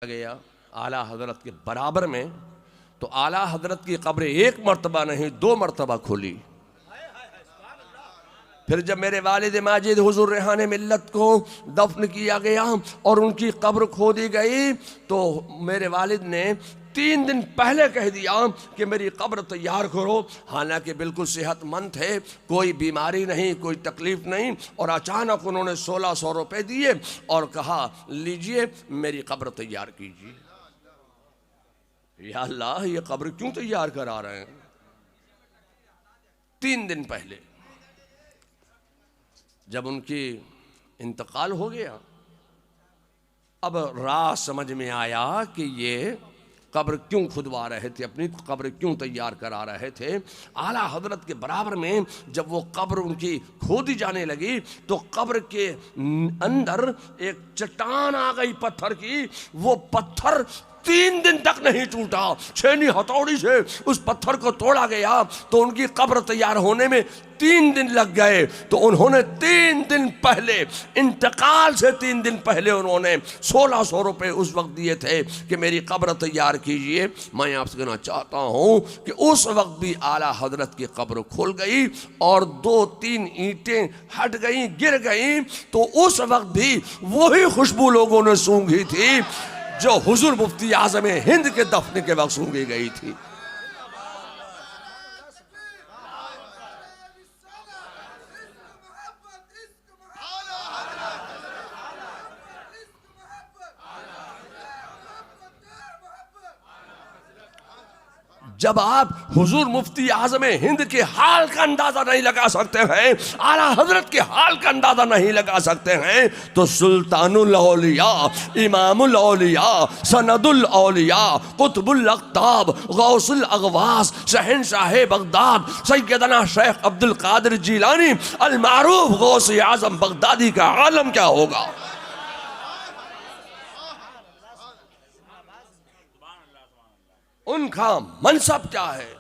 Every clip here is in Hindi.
गया आला हजरत के बराबर में, तो आला हजरत की कब्र एक मर्तबा नहीं 2 मर्तबा खोली। फिर जब मेरे वालिद माजिद हुजूर रेहाने मिल्लत को दफन किया गया और उनकी कब्र खोदी गई, तो मेरे वालिद ने 3 दिन पहले कह दिया कि मेरी कब्र तैयार करो। हालांकि बिल्कुल सेहतमंद थे, कोई बीमारी नहीं, कोई तकलीफ नहीं, और अचानक उन्होंने 1600 रुपये दिए और कहा लीजिए मेरी कब्र तैयार कीजिए। या अल्लाह, ये कब्र क्यों तैयार करा रहे हैं? 3 दिन पहले जब उनकी इंतकाल हो गया, अब राज समझ में आया कि ये कब्र क्यों खुदवा रहे थे, अपनी कब्र क्यों तैयार करा रहे थे। आला हजरत के बराबर में जब वो कब्र उनकी खोदी जाने लगी, तो कब्र के अंदर एक चट्टान आ गई पत्थर की। वो पत्थर 3 दिन तक नहीं टूटा। छेनी हथौड़ी से उस पत्थर को तोड़ा गया, तो उनकी कब्र तैयार होने में 3 दिन लग गए। तो उन्होंने 3 दिन पहले, इंतकाल से 3 दिन पहले उन्होंने 1600 रुपये उस वक्त दिए थे कि मेरी कब्र तैयार कीजिए। मैं आपसे कहना चाहता हूँ कि उस वक्त भी आला हजरत की कब्र खुल गई और 2-3 ईंटें हट गई, गिर गई, तो उस वक्त भी वही खुशबू लोगों ने सूंघी थी जो हुजूर मुफ्ती आज़म हिंद के दफन के वक्त सूंघी गई थी। जब आप हुजूर मुफ्ती आज़म हिंद के हाल का अंदाजा नहीं लगा सकते हैं, आला हजरत के हाल का अंदाजा नहीं लगा सकते हैं, तो सुल्तानुल औलिया, इमामुल औलिया, सनदुल औलिया, कुतुबुल अक़ताब, गौसुल अग़वास, शहंशाह बगदाद सैयदना शेख अब्दुल कादिर जिलानी अल मारूफ गौसे आज़म बगदादी का आलम क्या होगा? उनका मनसब क्या है,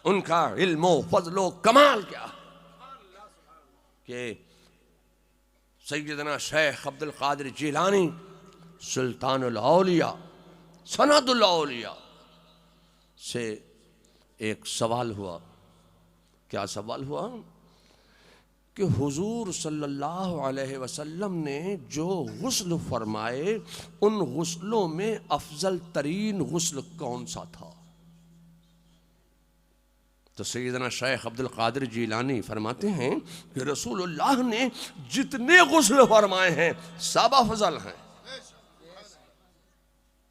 उनका इल्मो फजलो कमाल क्या है कि सैयदना शेख अब्दुल कादिर जिलानी सुल्तानुल औलिया, सनदुल औलिया से एक सवाल हुआ। क्या सवाल हुआ कि हुजूर सल्लल्लाहु अलैहि वसल्लम ने जो गुस्ल फरमाए, उन गुस्लों में अफजल तरीन गुस्ल कौन सा था? तो सैयदना शेख अब्दुल कादिर जिलानी फरमाते हैं कि रसूलुल्लाह ने जितने गुस्ल फरमाए हैं सब अफजल हैं,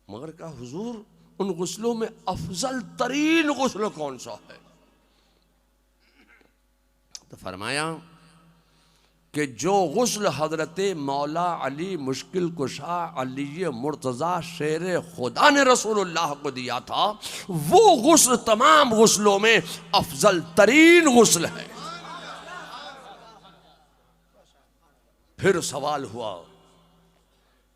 मगर का हुजूर उन गुस्लों में अफजल तरीन गुस्ल कौन सा है? तो फरमाया कि जो गुस्ल हजरत मौला अली मुश्किल कुशा अली मुर्तज़ा शेर खुदा ने रसूलुल्लाह को दिया था, वो गुस्ल तमाम गुस्लों में अफजल तरीन गुस्ल है। फिर सवाल हुआ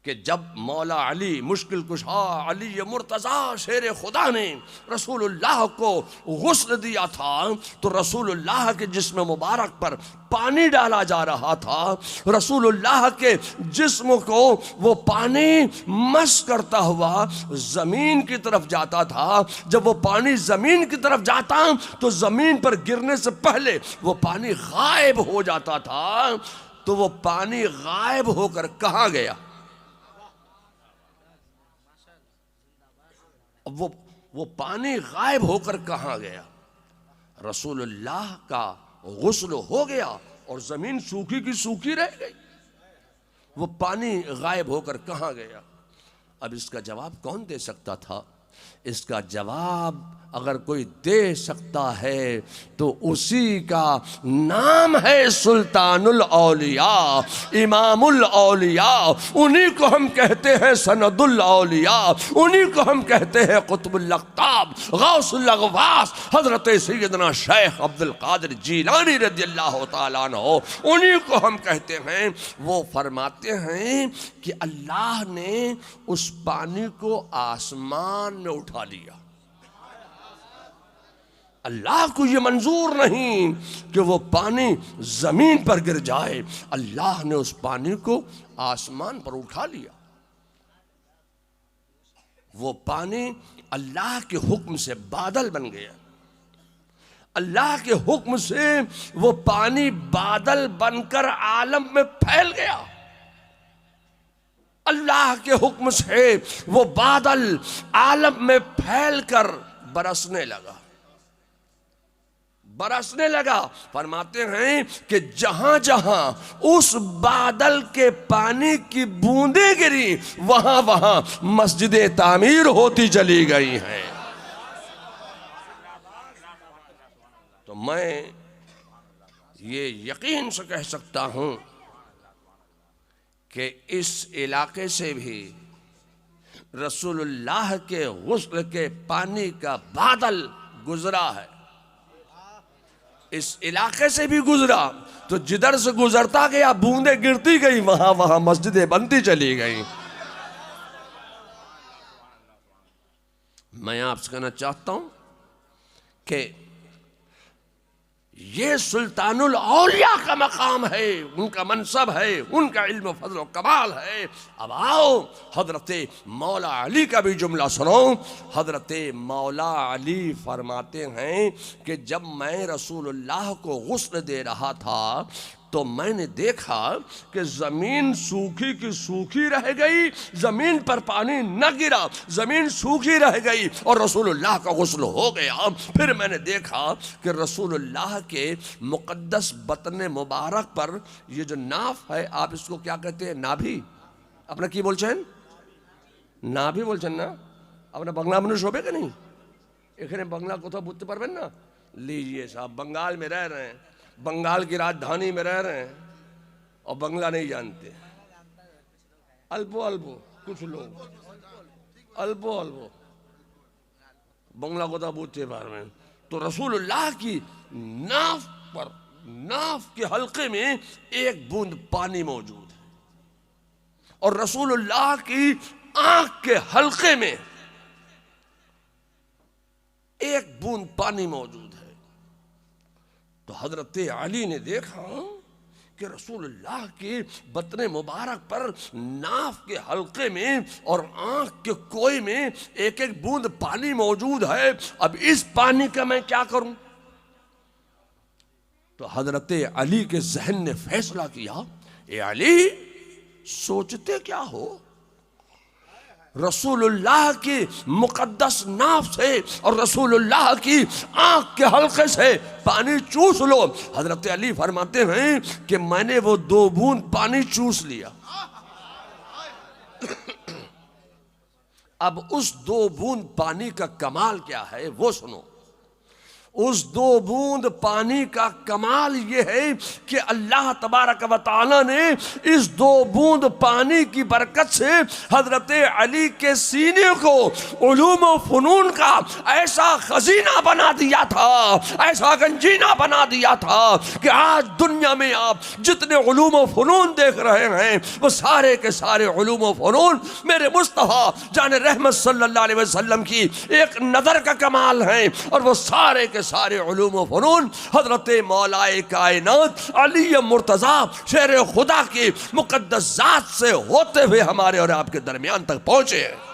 कि जब मौला अली मुश्किल कुशा अली मुर्तज़ा शेर खुदा ने रसूलुल्लाह को गुस्ल दिया था, तो रसूलुल्लाह के जिस्म मुबारक पर पानी डाला जा रहा था। रसूलुल्लाह के जिस्म को वो पानी मस करता हुआ ज़मीन की तरफ जाता था। जब वो पानी ज़मीन की तरफ जाता तो ज़मीन पर गिरने से पहले वो पानी गायब हो जाता था। तो वो पानी गायब होकर कहाँ गया? वो पानी गायब होकर कहाँ गया? रसूलुल्लाह का गुस्ल हो गया और जमीन सूखी की सूखी रह गई। वो पानी गायब होकर कहाँ गया? अब इसका जवाब कौन दे सकता था? इसका जवाब अगर कोई दे सकता है तो उसी का नाम है सुल्तानुल औलिया, इमामुल औलिया। उन्हीं को हम कहते हैं सनदुल औलिया, उन्हीं को हम कहते हैं कुतुबुल अक़ताब, गौसुल अग़वास, हज़रत सैयदना शेख अब्दुल कादिर जिलानी रज़ियल्लाहु ताला अन्हु, उन्हीं को हम कहते हैं। वो फरमाते हैं कि अल्लाह ने उस पानी को आसमान में उठा लिया। अल्लाह को ये मंजूर नहीं कि वो पानी जमीन पर गिर जाए, अल्लाह ने उस पानी को आसमान पर उठा लिया। वो पानी अल्लाह के हुक्म से बादल बन गया। अल्लाह के हुक्म से वो पानी बादल बनकर आलम में फैल गया। अल्लाह के हुक्म से वो बादल आलम में फैलकर बरसने लगा, बरसने लगा। फरमाते हैं कि जहां जहां उस बादल के पानी की बूंदें गिरी वहां वहां मस्जिदें तामीर होती चली गई हैं। तो मैं ये यकीन से कह सकता हूं कि इस इलाके से भी रसूलुल्लाह के गुस्ल के पानी का बादल गुजरा है। इस इलाके से भी गुजरा, तो जिधर से गुजरता गया बूंदें गिरती गई, वहां वहां मस्जिदें बनती चली गई। मैं आपसे कहना चाहता हूं कि ये सुल्तानुल औलिया का मकाम है, उनका मनसब है, उनका इल्म फजल व कमाल है। अब आओ हजरत मौला अली का भी जुमला सुनो। हजरत मौला अली फरमाते हैं कि जब मैं रसूलुल्लाह को गुस्ल दे रहा था तो मैंने देखा कि जमीन सूखी की सूखी रह गई, जमीन पर पानी न गिरा, जमीन सूखी रह गई और रसूलुल्लाह का गुस्ल हो गया। फिर मैंने देखा कि रसूलुल्लाह के मुकद्दस बतन मुबारक पर ये जो नाफ है, आप इसको क्या कहते हैं? नाभि। अपना की बोलছেন? नाभि बोलছেন ना? अपना बंगला मनुष्य होबे कि नहीं? এখানে বাংলা কথা বুঝতে পারবেন না? लीजिए साहब, बंगाल में रह रहे हैं, बंगाल की राजधानी में रह रहे हैं और बंगला नहीं जानते। अल्पो अल्पो कुछ लोग अल्पो अल्पो बंगला को तो पूछते बार में। तो रसूलुल्लाह की नाफ पर, नाफ के हल्के में एक बूंद पानी मौजूद है और रसूलुल्लाह की आंख के हल्के में एक बूंद पानी मौजूद है। तो हजरत अली ने देखा कि रसूलुल्लाह के बतने मुबारक पर नाफ के हल्के में और आंख के कोए में एक एक बूंद पानी मौजूद है। अब इस पानी का मैं क्या करूं? तो हजरत अली के जहन ने फैसला किया, ए अली सोचते क्या हो? रसूलुल्लाह की मुकद्दस नाफ से और रसूलुल्लाह की आंख के हल्के से पानी चूस लो। हजरत अली फरमाते हैं कि मैंने वो 2 बूंद पानी चूस लिया। अब उस 2 बूंद पानी का कमाल क्या है वो सुनो। उस 2 बूंद पानी का कमाल ये है कि अल्लाह तबारक व तआला ने इस 2 बूंद पानी की बरकत से हजरत अली के सीने को उलूम व फनून का ऐसा खजीना बना दिया था, ऐसा गंजीना बना दिया था कि आज दुनिया में आप जितने उलूम व फनून देख रहे हैं वो सारे के सारे उलूम व फनून मेरे मुस्तफा जान रहमत सल्लल्लाहु अलैहि वसल्लम की एक नजर का कमाल है। और वो सारे के सारे उलूम व फनून हजरत मौलाए कायनात अली मुर्तजा शेर खुदा की मुकद्दस जात से होते हुए हमारे और आपके दरमियान तक पहुंचे हैं।